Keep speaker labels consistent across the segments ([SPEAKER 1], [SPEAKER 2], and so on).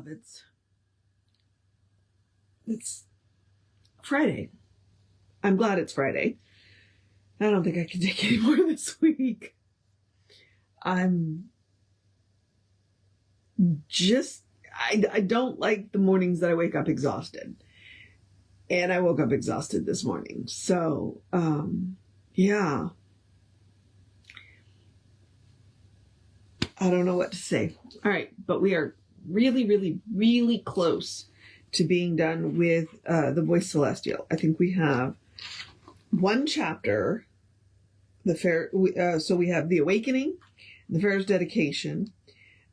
[SPEAKER 1] beloveds. It's Friday. I'm glad it's Friday. I don't think I can take any more this week. I'm just, I don't like the mornings that I wake up exhausted. And I woke up exhausted this morning. So, yeah. I don't know what to say. All right. But we are really, really, really close to being done with The Voice Celestial. I think we have one chapter, so we have The Awakening, The Pharaoh's Dedication,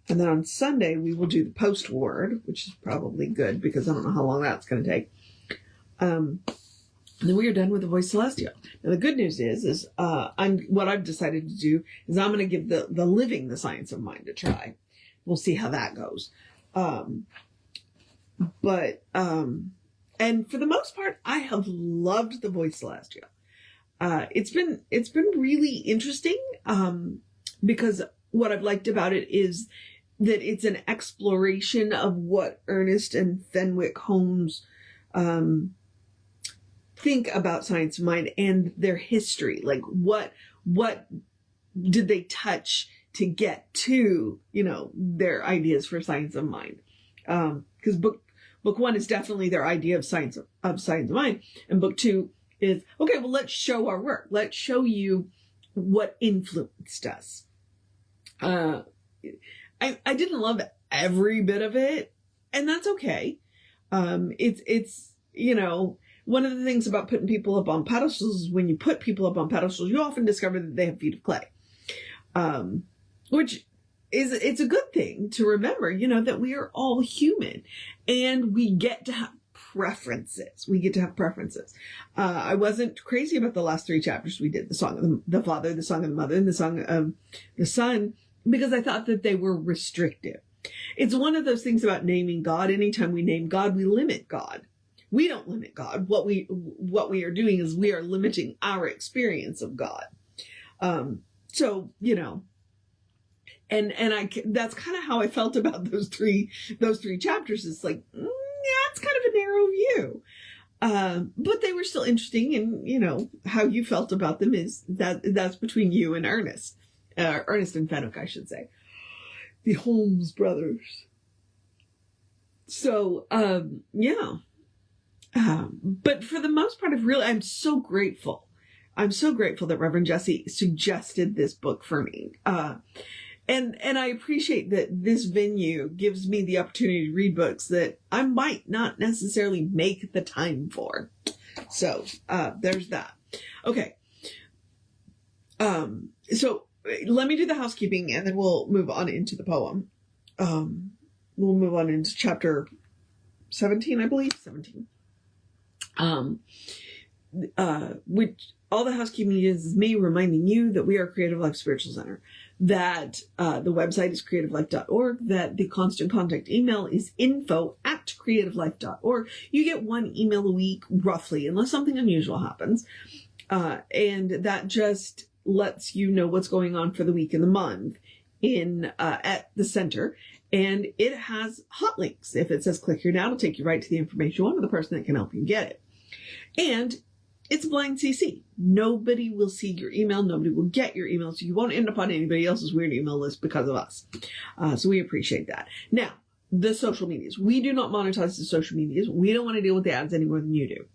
[SPEAKER 1] and then on Sunday we will do the Post-Word, which is probably good because I don't know how long that's going to take. And then we are done with The Voice Celestial. Now the good news is what I've decided to do is I'm going to give the Living the Science of Mind a try. We'll see how that goes. And for the most part, I have loved The Voice Celestial. It's been really interesting, because what I've liked about it is that it's an exploration of what Ernest and Fenwicke Holmes, think about science of mind and their history. Like what did they touch to get to, their ideas for science of mind? Because book one is definitely their idea of science of mind. And book two is, okay, well, let's show our work. Let's show you what influenced us. I didn't love every bit of it, and that's okay. It's one of the things about putting people up on pedestals is when you put people up on pedestals, you often discover that they have feet of clay. Which it's a good thing to remember, that we are all human and we get to have preferences. I wasn't crazy about the last 3 chapters we did, the Song of the Father, the Song of the Mother, and the Song of the Son, because I thought that they were restrictive. It's one of those things about naming God. Anytime we name God, we limit God. We don't limit God. What we are doing is we are limiting our experience of God. So, and that's kind of how I felt about those three chapters. It's like, it's kind of a narrow view. But they were still interesting, and how you felt about them is that's between you and Ernest. Ernest and Fenwicke, I should say. The Holmes brothers. So, yeah. But for the most part, I'm so grateful. I'm so grateful that Reverend Jesse suggested this book for me. And I appreciate that this venue gives me the opportunity to read books that I might not necessarily make the time for. So, there's that. Okay. So let me do the housekeeping and then we'll move on into the poem. We'll move on into chapter 17, I believe. 17. Which all the housekeeping is me reminding you that we are Creative Life Spiritual Center, that the website is creativelife.org, that the constant contact email is info@creativelife.org. You get 1 email a week, roughly, unless something unusual happens. And that just lets you know what's going on for the week and the month at the center. And it has hot links. If it says click here now, it'll take you right to the information one of the person that can help you get it. And it's blind CC. Nobody will see your email. Nobody will get your email. So you won't end up on anybody else's weird email list because of us. So we appreciate that. Now, the social medias. We do not monetize the social medias. We don't want to deal with the ads any more than you do.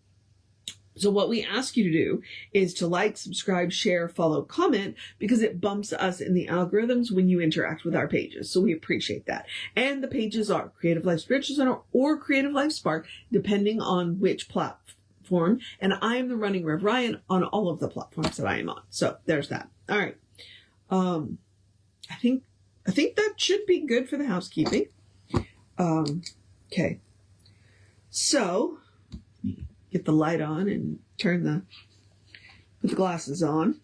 [SPEAKER 1] So what we ask you to do is to like, subscribe, share, follow, comment, because it bumps us in the algorithms when you interact with our pages. So we appreciate that. And the pages are Creative Life Spiritual Center or Creative Life Spark, depending on which platform. And I am the running Rev Ryan on all of the platforms that I am on. So there's that. All right. I think that should be good for the housekeeping. Okay. So get the light on and put the glasses on.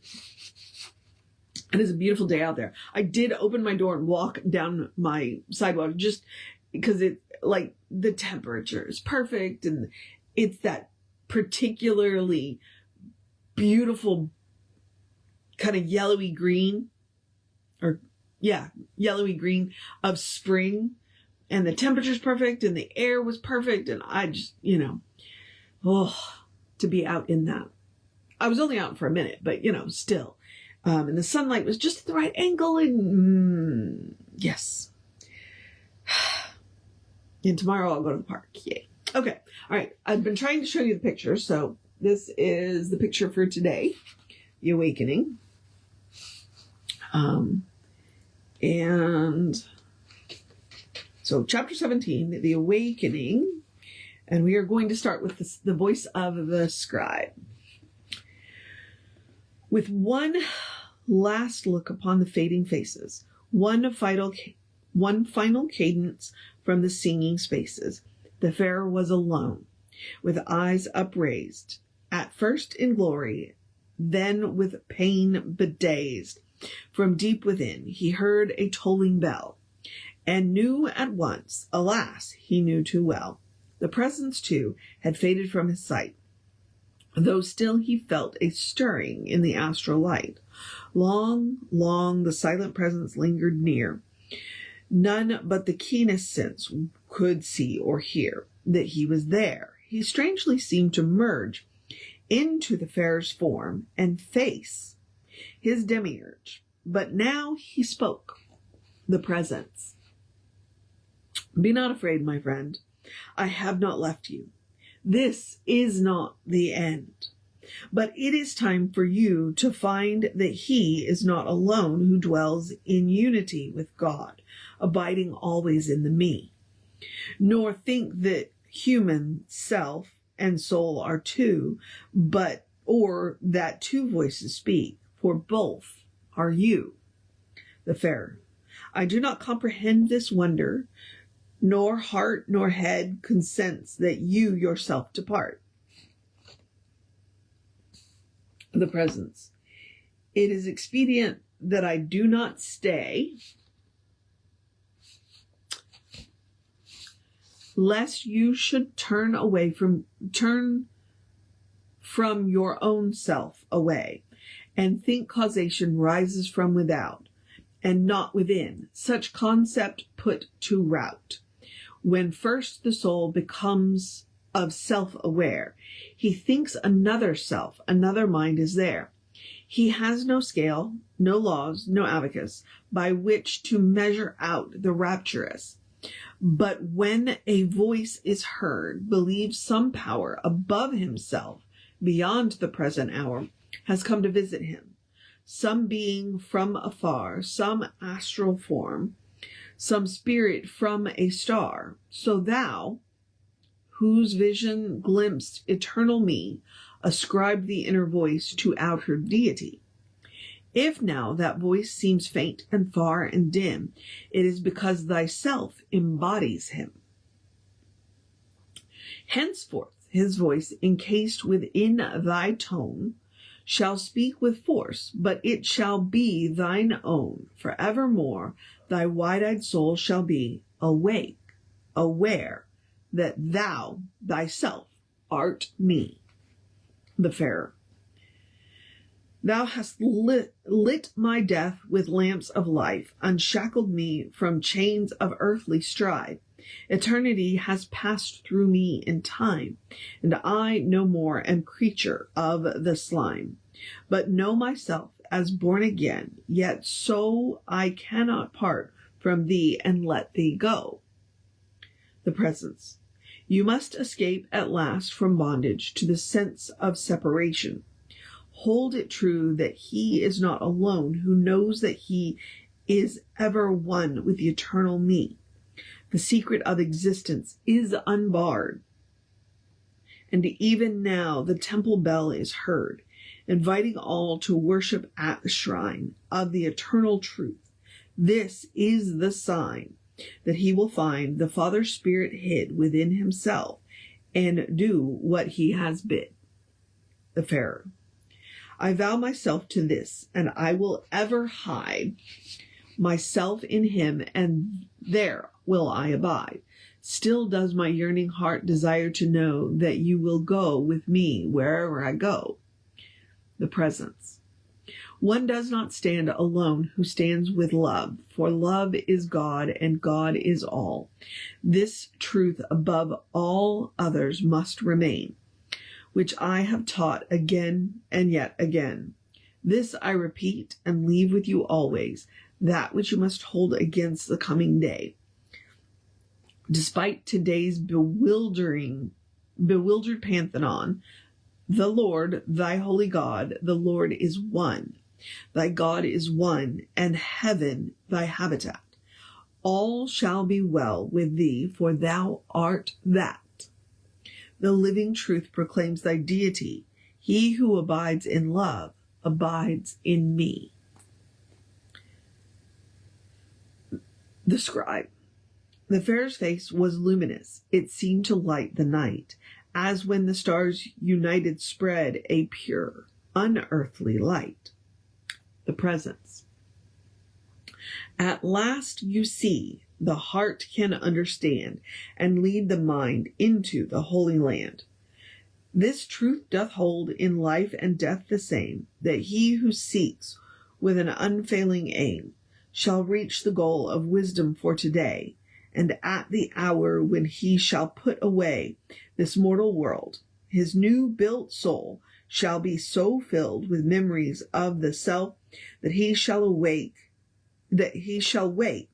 [SPEAKER 1] It is a beautiful day out there. I did open my door and walk down my sidewalk just because the temperature is perfect and it's that particularly beautiful kind of yellowy green of spring. and the temperature's perfect and the air was perfect. And I just, to be out in that. I was only out for a minute, but still. And the sunlight was just at the right angle and yes. And tomorrow I'll go to the park. Yay. Okay. All right. I've been trying to show you the picture. So this is the picture for today. The awakening. And so chapter 17, the awakening. And we are going to start with the voice of the scribe. With one last look upon the fading faces, one final cadence from the singing spaces, the Farer was alone, with eyes upraised, at first in glory, then with pain bedazed. From deep within he heard a tolling bell, and knew at once, alas, he knew too well, the presence too had faded from his sight, though still he felt a stirring in the astral light. Long, long the silent presence lingered near. None but the keenest sense could see or hear that he was there. He strangely seemed to merge into the Farer's form and face his demiurge. But now he spoke. The presence. Be not afraid, my friend. I have not left you. This is not the end. But it is time for you to find that he is not alone who dwells in unity with God, abiding always in the me. Nor think that human self and soul are two, or that two voices speak, for both are you. The Farer. I do not comprehend this wonder, nor heart nor head consents that you yourself depart. The Presence. It is expedient that I do not stay, lest you should turn from your own self away, and think causation rises from without, and not within. Such concept put to rout. When first the soul becomes of self-aware, he thinks another self, another mind is there. He has no scale, no laws, no abacus, by which to measure out the rapturous. But when a voice is heard, believes some power above himself, beyond the present hour, has come to visit him. Some being from afar, some astral form, some spirit from a star. So thou, whose vision glimpsed eternal me, ascribe the inner voice to outer deity. If now that voice seems faint and far and dim, it is because thyself embodies him. Henceforth his voice, encased within thy tone, shall speak with force, but it shall be thine own. Forevermore thy wide-eyed soul shall be awake, aware that thou thyself art me. The Farer. Thou hast lit my death with lamps of life, unshackled me from chains of earthly strife. Eternity has passed through me in time, and I no more am creature of the slime, but know myself as born again, yet so I cannot part from thee and let thee go. The Presence. You must escape at last from bondage to the sense of separation. Hold it true that he is not alone who knows that he is ever one with the eternal me. The secret of existence is unbarred. And even now the temple bell is heard, inviting all to worship at the shrine of the eternal truth. This is the sign that he will find the Father Spirit hid within himself and do what he has bid. The Farer. I vow myself to this, and I will ever hide myself in him, and there will I abide. Still does my yearning heart desire to know that you will go with me wherever I go. The Presence. One does not stand alone who stands with love, for love is God and God is all. This truth above all others must remain, which I have taught again and yet again. This I repeat and leave with you always, that which you must hold against the coming day. Despite today's bewildered pantheon, the Lord, thy holy God, the Lord is one. Thy God is one, and heaven thy habitat. All shall be well with thee, for thou art that. The living truth proclaims thy deity. He who abides in love abides in me. The scribe. The Pharaoh's face was luminous. It seemed to light the night, as when the stars united spread a pure, unearthly light. The presence. At last you see, the heart can understand, and lead the mind into the Holy Land. This truth doth hold in life and death the same, that he who seeks with an unfailing aim shall reach the goal of wisdom for today, and at the hour when he shall put away this mortal world, his new built soul shall be so filled with memories of the self that he shall wake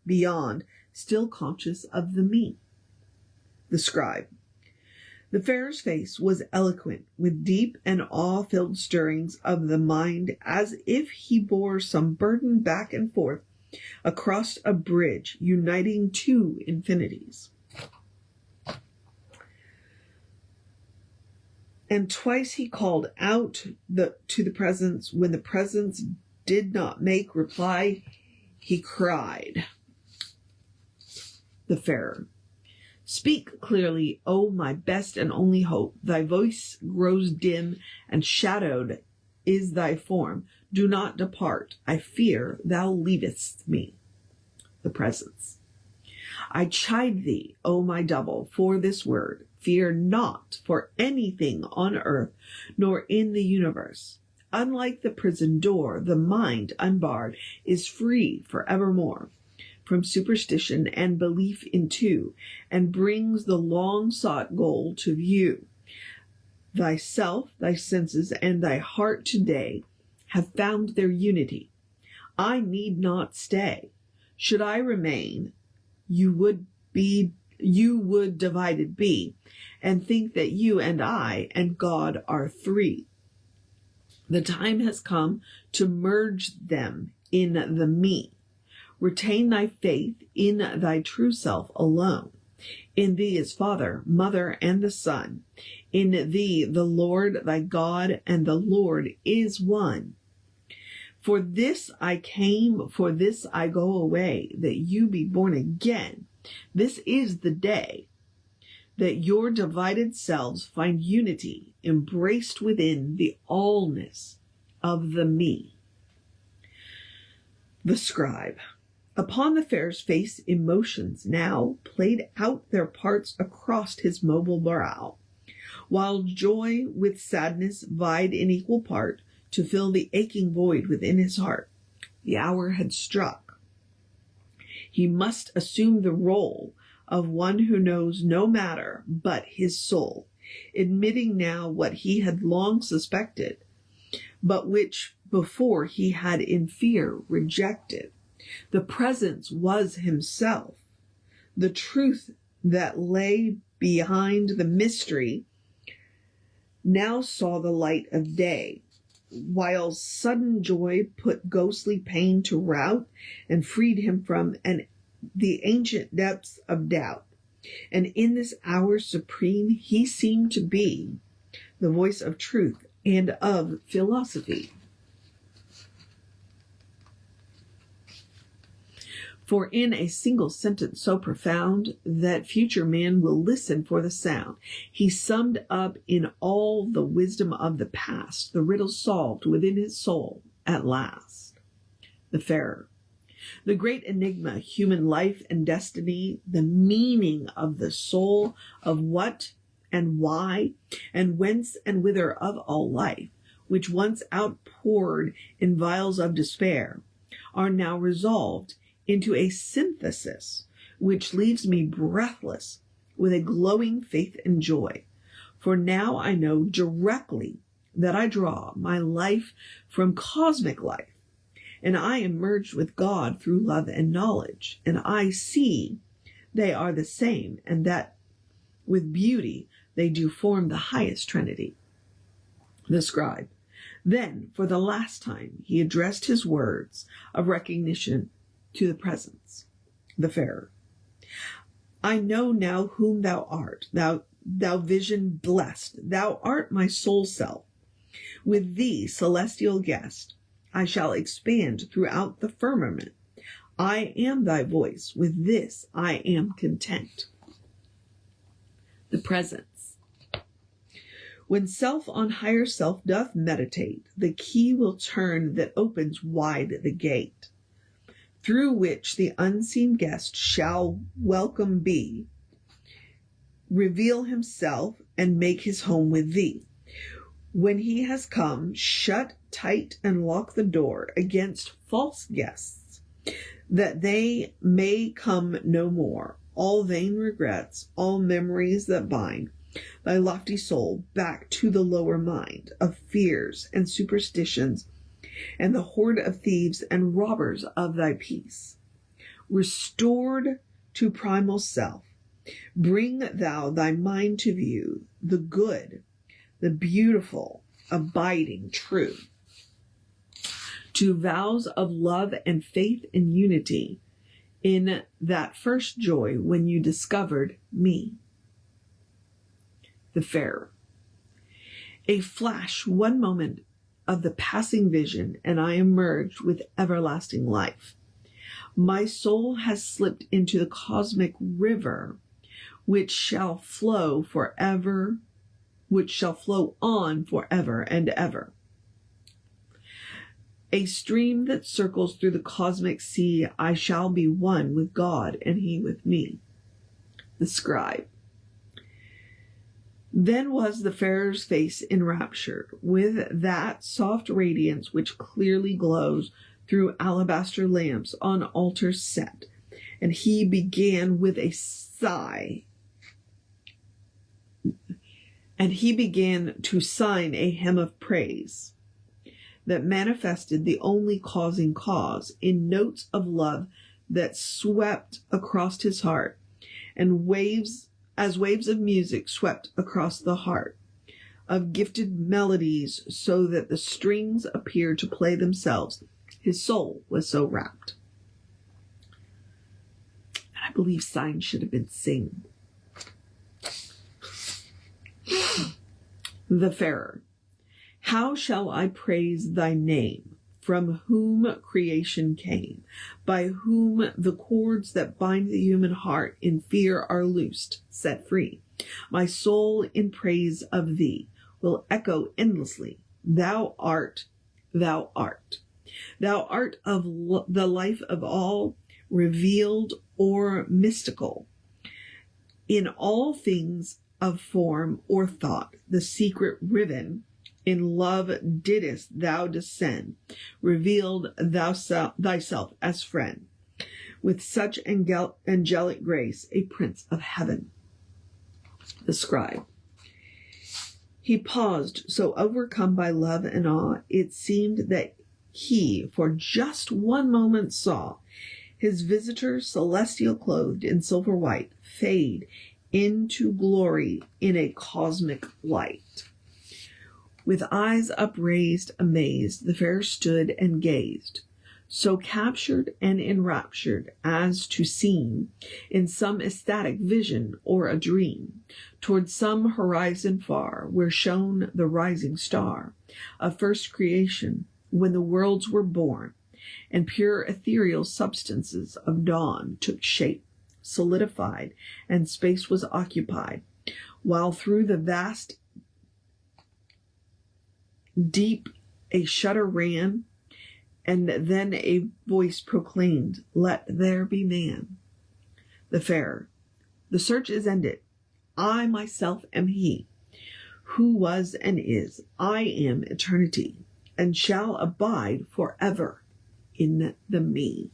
[SPEAKER 1] beyond, still conscious of the me. The scribe. The Pharaoh's face was eloquent with deep and awe-filled stirrings of the mind, as if he bore some burden back and forth across a bridge uniting two infinities. And twice he called out to the presence. When the presence did not make reply, he cried. The Pharaoh. Speak clearly, O my best and only hope. Thy voice grows dim, and shadowed is thy form. Do not depart. I fear thou leavest me. The presence. I chide thee, O my double, for this word. Fear not for anything on earth, nor in the universe. Unlike the prison door, the mind, unbarred, is free forevermore from superstition and belief in two, and brings the long-sought goal to view. Thyself, thy senses, and thy heart today have found their unity. I need not stay. Should I remain, you would divided be, and think that you and I and God are three. The time has come to merge them in the me. Retain thy faith in thy true self alone. In thee is Father, Mother, and the Son. In thee the Lord thy God and the Lord is one. For this I came, for this I go away, that you be born again. This is the day that your divided selves find unity, embraced within the allness of the me. The scribe. Upon the Pharaoh's face, emotions now played out their parts across his mobile brow, while joy with sadness vied in equal part to fill the aching void within his heart. The hour had struck. He must assume the role of one who knows no matter but his soul, admitting now what he had long suspected, but which before he had in fear rejected. The presence was himself. The truth that lay behind the mystery now saw the light of day, while sudden joy put ghostly pain to rout and freed him from the ancient depths of doubt. And in this hour supreme, he seemed to be the voice of truth and of philosophy. For in a single sentence so profound that future man will listen for the sound, he summed up in all the wisdom of the past, the riddle solved within his soul at last. The Pharaoh. The great enigma, human life and destiny, the meaning of the soul, of what and why and whence and whither of all life, which once outpoured in vials of despair, are now resolved into a synthesis which leaves me breathless with a glowing faith and joy. For now I know directly that I draw my life from cosmic life, and I am merged with God through love and knowledge, and I see they are the same, and that with beauty they do form the highest Trinity. The scribe. Then, for the last time, he addressed his words of recognition to the presence, the Farer. I know now whom thou art, thou vision blessed. Thou art my soul self. With thee, celestial guest, I shall expand throughout the firmament. I am thy voice. With this I am content. The presence. When self on higher self doth meditate, the key will turn that opens wide the gate, through which the unseen guest shall welcome be, reveal himself, and make his home with thee. When he has come, shut tight and lock the door against false guests, that they may come no more. All vain regrets, all memories that bind thy lofty soul back to the lower mind of fears and superstitions, and the horde of thieves and robbers of thy peace. Restored to primal self, bring thou thy mind to view the good, the beautiful, abiding, true. To vows of love and faith and unity in that first joy when you discovered me. The Farer. A flash, one moment of the passing vision, and I am merged with everlasting life. My soul has slipped into the cosmic river, which shall flow on forever and ever. A stream that circles through the cosmic sea, I shall be one with God and he with me. The scribe. Then was the Farer's face enraptured with that soft radiance which clearly glows through alabaster lamps on altars set, and he began with a sigh, and he began to sign a hymn of praise that manifested the only causing cause in notes of love that swept across his heart, and waves of music swept across the heart of gifted melodies, so that the strings appeared to play themselves. His soul was so rapt. And I believe sign should have been sing. The Farer. How shall I praise thy name, from whom creation came, by whom the cords that bind the human heart in fear are loosed, set free? My soul in praise of thee will echo endlessly. Thou art, thou art. Thou art of the life of all, revealed or mystical. In all things of form or thought, the secret riven in love didst thou descend, revealed thou thyself as friend, with such angelic grace, a prince of heaven. The scribe. He paused, so overcome by love and awe, it seemed that he for just one moment saw his visitor, celestial clothed in silver white, fade into glory in a cosmic light. With eyes upraised, amazed, the Farer stood and gazed, so captured and enraptured as to seem in some ecstatic vision or a dream, toward some horizon far, where shone the rising star of first creation, when the worlds were born, and pure ethereal substances of dawn took shape, solidified, and space was occupied, while through the vast deep a shudder ran, and then a voice proclaimed, "Let there be man." The Farer. The search is ended. I myself am he, who was and is. I am eternity and shall abide forever in the me.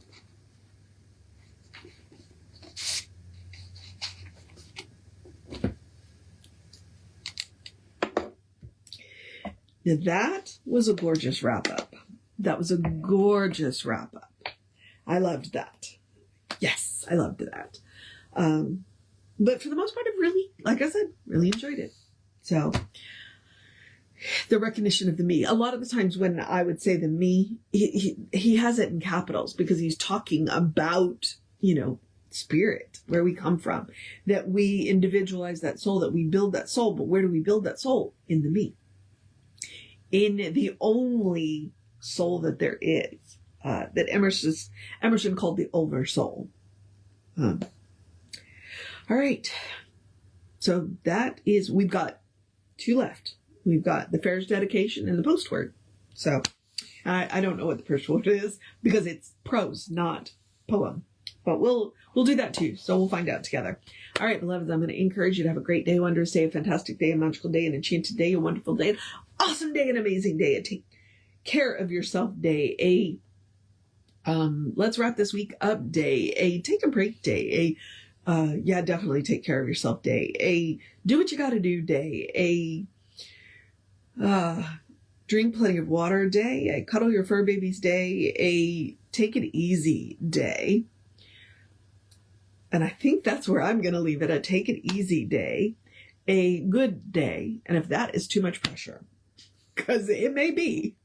[SPEAKER 1] Now that was a gorgeous wrap up. That was a gorgeous wrap up. I loved that. Yes, I loved that. But for the most part, I really, like I said, really enjoyed it. So the recognition of the me. A lot of the times when I would say the me, he has it in capitals because he's talking about, spirit, where we come from, that we individualize that soul, that we build that soul. But where do we build that soul? In the me. In the only soul that there is, that Emerson called the oversoul. All right. So we've got 2 left. We've got the Fair's dedication and the postword. So I don't know what the postword is because it's prose, not poem. But we'll do that too. So we'll find out together. All right, beloveds, I'm going to encourage you to have a great day, wondrous day, a fantastic day, a magical day, an enchanted day, a wonderful day, an awesome day, an amazing day, a take care of yourself day, let's wrap this week up day, a take a break day, definitely take care of yourself day, a do what you got to do day, a drink plenty of water day, a cuddle your fur babies day, a take it easy day. And I think that's where I'm going to leave it, a take it easy day, a good day. And if that is too much pressure, because it may be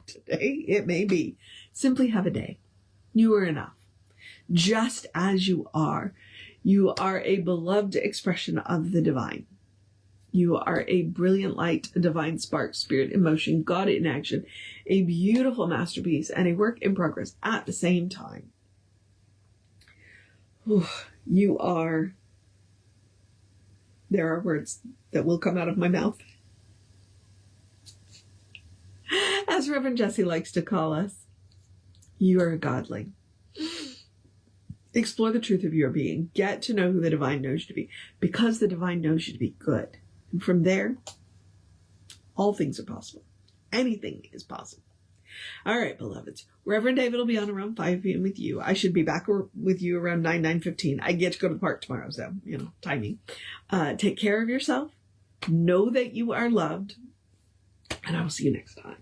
[SPEAKER 1] today, it may be, simply have a day. You are enough. Just as you are a beloved expression of the divine. You are a brilliant light, a divine spark, spirit in motion, God in action, a beautiful masterpiece, and a work in progress at the same time. There are words that will come out of my mouth. As Reverend Jesse likes to call us, you are a godling. Explore the truth of your being. Get to know who the divine knows you to be, because the divine knows you to be good. And from there, all things are possible. Anything is possible. All right, beloveds. Reverend David will be on around 5 p.m. with you. I should be back with you around 9:15. I get to go to the park tomorrow, so, timing. Take care of yourself. Know that you are loved. And I will see you next time.